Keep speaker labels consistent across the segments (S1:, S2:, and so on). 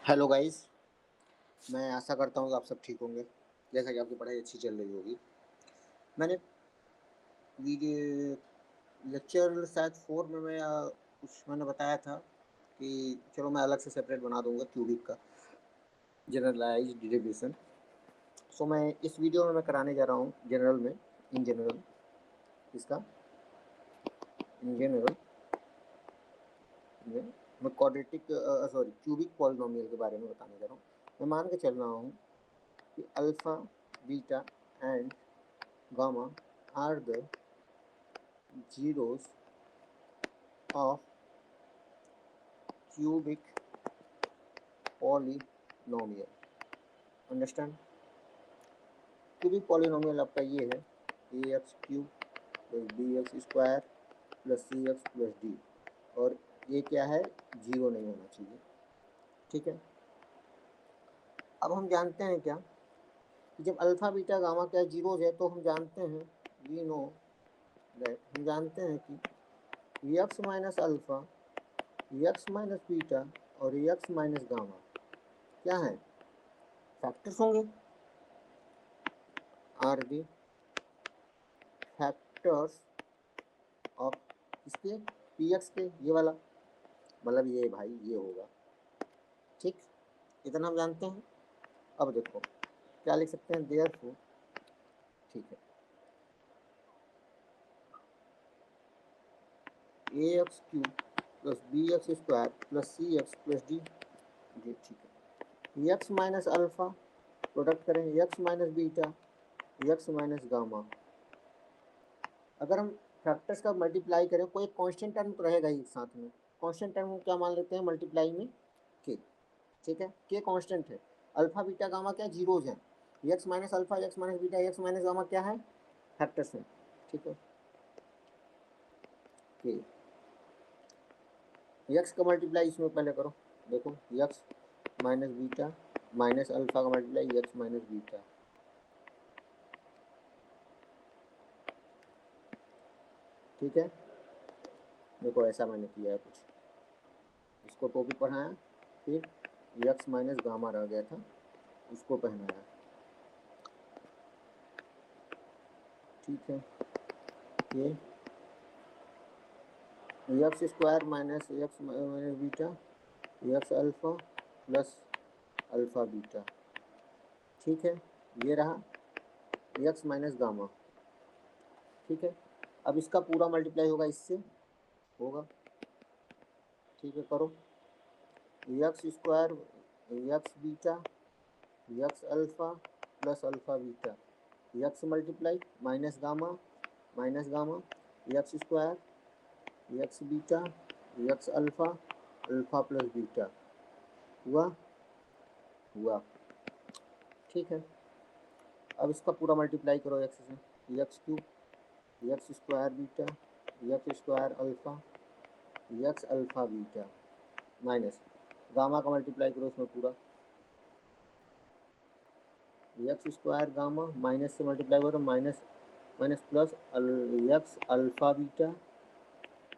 S1: Hello guys. मैं आशा करता हूँ कि आप सब ठीक होंगे। जैसा कि आपकी पढ़ाई अच्छी चल रही होगी। मैंने वीडियो लेक्चर शायद 4 में मैं कुछ मैंने बताया था कि चलो मैं अलग से सेपरेट बना दूंगा क्यूबिक का जनरलाइज्ड डेरिवेशन। सो मैं इस वीडियो में मैं कराने जा रहा हूँ जनरल में, इन जनरल, इसका इन जनरल में मैं क्वाड्रेटिक सॉरी क्यूबिक पॉलिनोमियल के बारे में बताने जा रहा हूँ। मैं मान के चल रहा हूँ कि alpha, beta and gamma are the zeros of cubic polynomial. Understand? Cubic polynomial आपका ये है a x cube plus b x square plus c x plus d, और ये क्या है, जीरो नहीं होना चाहिए। ठीक है। अब हम जानते हैं क्या कि जब अल्फा बीटा गामा क्या जीरोज है, तो हम जानते हैं, वी नो दैट, हम जानते हैं कि x minus alpha, x minus beta और एक्स माइनस गामा क्या है, फैक्टर्स होंगे, आर दी फैक्टर्स ऑफ इसके पी एक्स के, ये वाला मतलब ये भाई ये होगा। ठीक, इतना हम जानते हैं। अब देखो क्या लिख सकते हैं, देयरफॉर, ठीक है, a x cube plus b x square plus c x plus d, ये ठीक है। एक्स माइनस अल्फा, प्रोडक्ट करें x minus beta, x minus gamma. अगर हम फैक्टर्स का मल्टीप्लाई करें, कोई कांस्टेंट टर्म तो रहेगा ही साथ में। कांस्टेंट टर्म क्या मान लेते हैं मल्टीप्लाई में, के। ठीक है, के कांस्टेंट है। अल्फा बीटा गामा क्या जीरोज हैं, x minus alpha, x minus beta, x minus gamma क्या है, फैक्टर्स हैं। ठीक है, के एक्स का मल्टीप्लाई इसमें पहले करो, देखो x minus beta minus alpha का मल्टीप्लाई एक्स माइनस बीटा। ठीक है, देखो ऐसा मैंने किया है कुछ, इसको टॉपिक पढ़ाया, फिर एक्स माइनस गामा रह गया था, उसको पहनाया। ठीक है, ये x square minus x minus beta x alpha plus alpha beta. ठीक है, ये रहा एक्स माइनस गामा। ठीक है, अब इसका पूरा मल्टीप्लाई होगा इससे, होगा। ठीक है, करो x square x beta x alpha plus alpha beta, x multiply minus gamma x square x beta x alpha alpha plus beta, हुआ हुआ। ठीक है, अब इसका पूरा मल्टीप्लाई करो एक्स से, x cube x square beta x square alpha x alpha beta minus gamma का मल्टीप्लाई करो इसमें पूरा, एक्स स्क्वायर गामा माइनस से मल्टीप्लाई करो, minus minus plus x alpha beta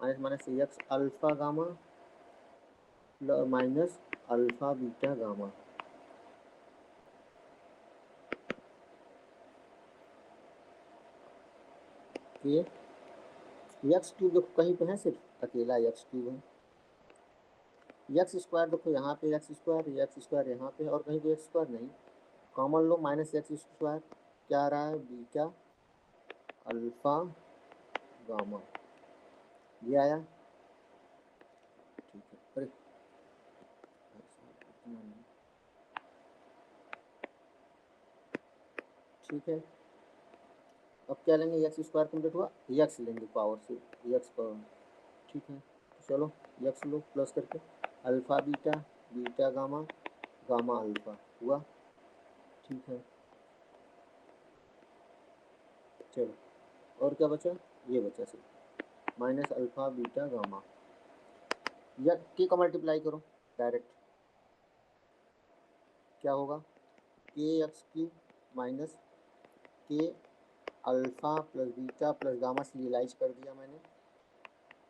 S1: minus minus x alpha gamma minus alpha beta gamma. ये x cube देखो कहीं पे है, सिर्फ अकेला एक्स क्यूब है। एक्स स्क्वायर देखो यहाँ पे एक्स स्क्वायर यहाँ पे, और कहीं पे एक्स स्क्वायर नहीं, कॉमन लो, माइनस एक्स स्क्वायर, क्या आ रहा है, बीटा अल्फा गामा, ये आया। ठीक है, अरे ठीक है, अब क्या लेंगे, एक्स स्क्वायर कम्प्लीट हुआ, एक्स लेंगे पावर से, एक्स पावर। ठीक है, तो चलो एक्स लो प्लस करके, alpha beta beta gamma gamma alpha हुआ। ठीक है, चलो और क्या बचा, ये बचा सिर्फ माइनस अल्फा बीटा गामा, या के का मल्टीप्लाई करो डायरेक्ट, क्या होगा, के एक्स क्यूब माइनस के alpha plus beta plus gamma, serialised कर दिया मैंने,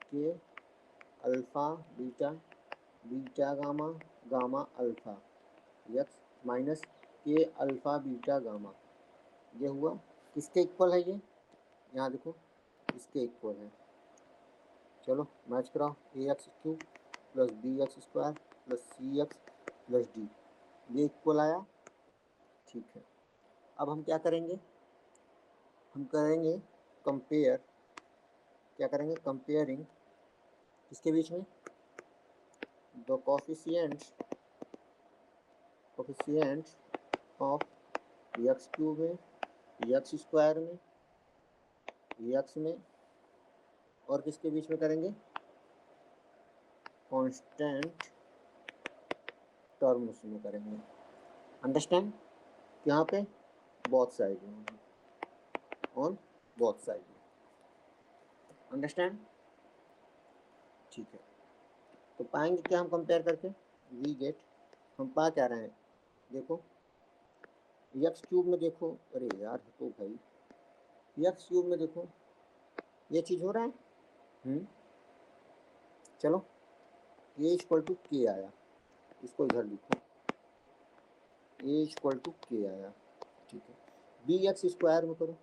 S1: के alpha beta beta gamma gamma alpha x minus के अल्फ़ा बीटा गामा, ये हुआ किसके इक्वल है? ये यहाँ देखो इसके इक्वल है। चलो मैच कराओ, a x cube plus b x square plus c x plus d, ये इक्वल आया। ठीक है, अब हम क्या करेंगे? हम करेंगे कंपेयर। क्या करेंगे? कंपेयरिंग किसके बीच में? The coefficients of x cube में, एक्स स्क्वायर में, एक्स में, और किसके बीच में करेंगे? कांस्टेंट टर्म्स में करेंगे। अंडरस्टैंड? यहाँ पे बोथ साइड में, ऑन बोथ साइड में। अंडरस्टैंड? ठीक है, तो पाएंगे क्या हम कंपेयर करके? वी गेट, हम पा क्या रहे हैं? देखो एक्स क्यूब में देखो, अरे यार तो भाई एक्स क्यूब में देखो ये चीज़ हो रहा है। चलो ए इक्वल टू के आया, इसको इधर लिखो, ए इक्वल टू के आया। ठीक है, बी एक्स स्क्वायर में करो,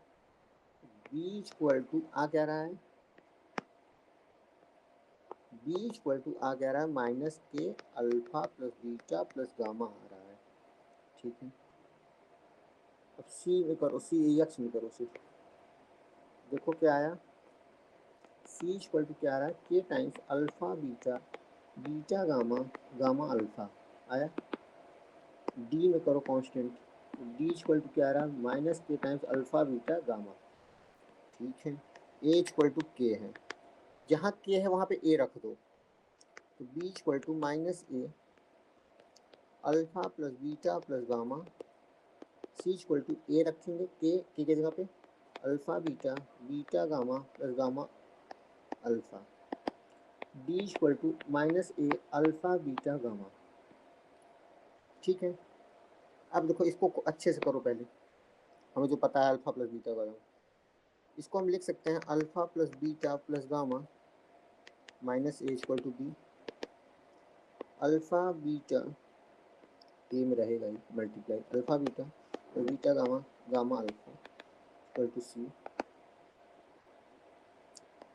S1: बी इक्वल टू आ क्या रहा है? बी इक्वल टू आ क्या रहा है? माइनस के alpha plus beta plus gamma आ रहा है। ठीक है, अब सी में करो, सी एक्स में करो सिर्फ, देखो क्या आया? सी इक्वल टू क्या आ रहा है? के times alpha beta beta gamma gamma alpha आया। डी में करो कांस्टेंट, डी इक्वल टू क्या आ रहा है? माइनस के टाइम्स अल्फा बीटा गामा। ठीक है, ए इक्वल टू के है, जहाँ के है वहाँ पे ए रख दो, तो b equal to minus a alpha plus beta plus gamma, c equal to a रखेंगे के जगह पे alpha beta beta gamma plus gamma alpha, d equal to minus a alpha beta gamma. ठीक है, अब देखो इसको अच्छे से करो, पहले हमें जो पता है अल्फा प्लस बीटा गामा, इसको हम लिख सकते हैं alpha plus beta plus gamma minus a equal to b, alpha beta a में रहेगा ही मल्टीप्लाई अल्फा बीटा तो beta gamma gamma alpha equal to c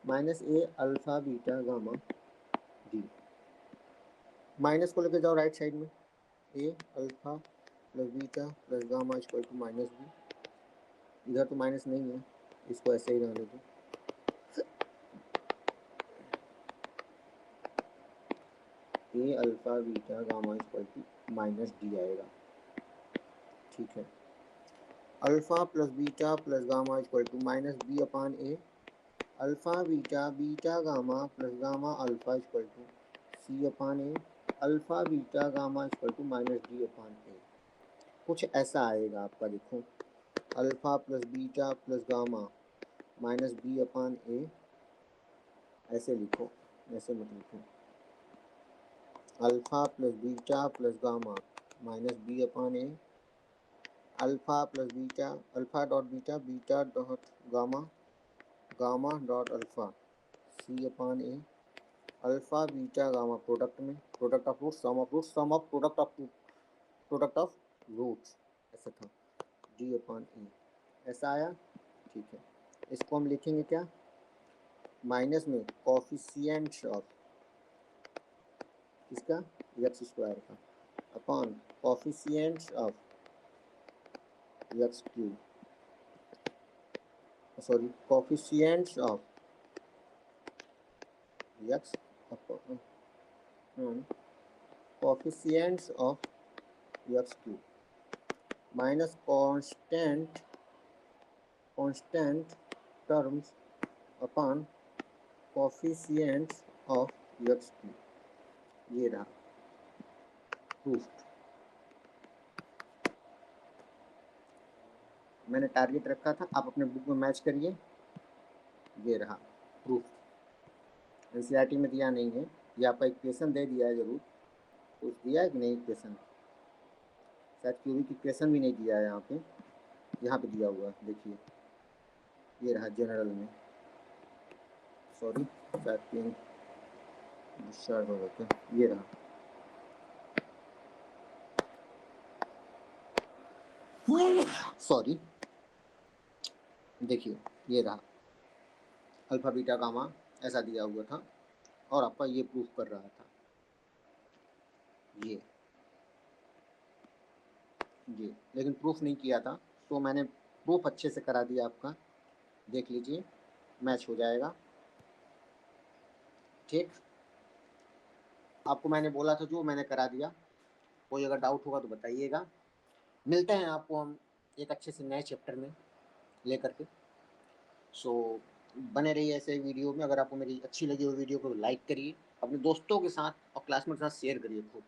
S1: minus a alpha beta gamma d. Minus को लेके जाओ राइट साइड में, a alpha plus beta plus gamma equal to minus b, इधर तो माइनस नहीं है, इसको ऐसे ही रहने दो। A alpha beta gamma equal to minus d आएगा। ठीक है, alpha plus beta plus gamma equal to minus b upon a, alpha beta beta gamma plus gamma alpha equal to c upon a, alpha beta gamma equal to minus d upon a. कुछ ऐसा आएगा आपका, देखो alpha plus beta plus gamma minus b upon a, ऐसे लिखो, ऐसे मत लिखो, alpha plus beta plus gamma minus b upon a, alpha plus beta alpha dot beta beta dot gamma gamma dot alpha c upon a, alpha beta gamma product में, product of root sum of root sum of product of roots, ऐसा था D upon ए, ऐसा आया। ठीक है, इसको हम लिखेंगे क्या? माइनस में कोफिशिएंट्स ऑफ किसका? एक्स स्क्वायर का upon coefficients of x cube, sorry coefficients of x upon coefficients of x cube minus constant terms upon coefficients of x cube, ये रहा प्रूफ। मैंने टारगेट रखा था, आप अपने बुक में मैच करिए, ये रहा प्रूफ। एनसीईआरटी में दिया नहीं है, ये आपका इक्वेशन दे दिया है जरूर, कुछ दिया है कि नहीं इक्वेशन? शायद क्यूबिक इक्वेशन भी नहीं दिया है यहाँ पे दिया हुआ है, देखिए ये रहा जनरल में, सॉरी शायद पेन डिस्चार्ज हो गया, ये रहा सॉरी, देखिए ये रहा अल्फा बीटा गामा ऐसा दिया हुआ था और आपका ये प्रूफ कर रहा था ये लेकिन प्रूफ नहीं किया था, तो मैंने प्रूफ अच्छे से करा दिया आपका। देख लीजिए मैच हो जाएगा। ठीक, आपको मैंने बोला था जो मैंने करा दिया। कोई अगर डाउट होगा तो बताइएगा। मिलते हैं आपको हम एक अच्छे से नए चैप्टर में लेकर के। सो बने रहिए ऐसे वीडियो में। अगर आपको मेरी अच्छी लगी हो वीडियो को लाइक करिए, अपने दोस्तों के साथ और क्लासमेट के साथ शेयर करिए खूब,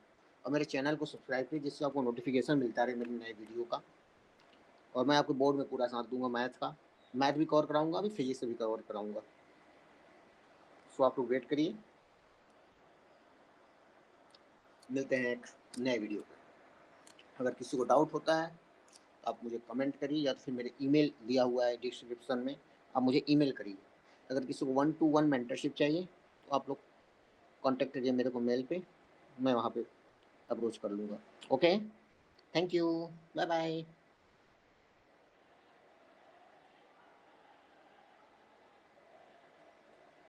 S1: और मेरे चैनल को सब्सक्राइब करिए जिससे आपको नोटिफिकेशन मिलता रहे मेरे नए वीडियो का। और मैं आपको बोर्ड में पूरा साथ दूंगा मैथ का। मैथ भी कवर कराऊंगा, अभी फिजिक्स भी कवर कराऊंगा। सो आप लोग वेट करिए, मिलते हैं एक नए वीडियो पर। अगर किसी को डाउट होता है तो आप मुझे कमेंट करिए, या तो फिर मेरे ईमेल दिया हुआ है डिस्क्रिप्शन में, आप मुझे ईमेल करिए। अगर किसी को 1-to-1 मेंटरशिप चाहिए तो आप लोग कांटेक्ट करिए मेरे को मेल पे, मैं वहाँ पे अप्रोच कर लूँगा। Okay, thank you, bye bye.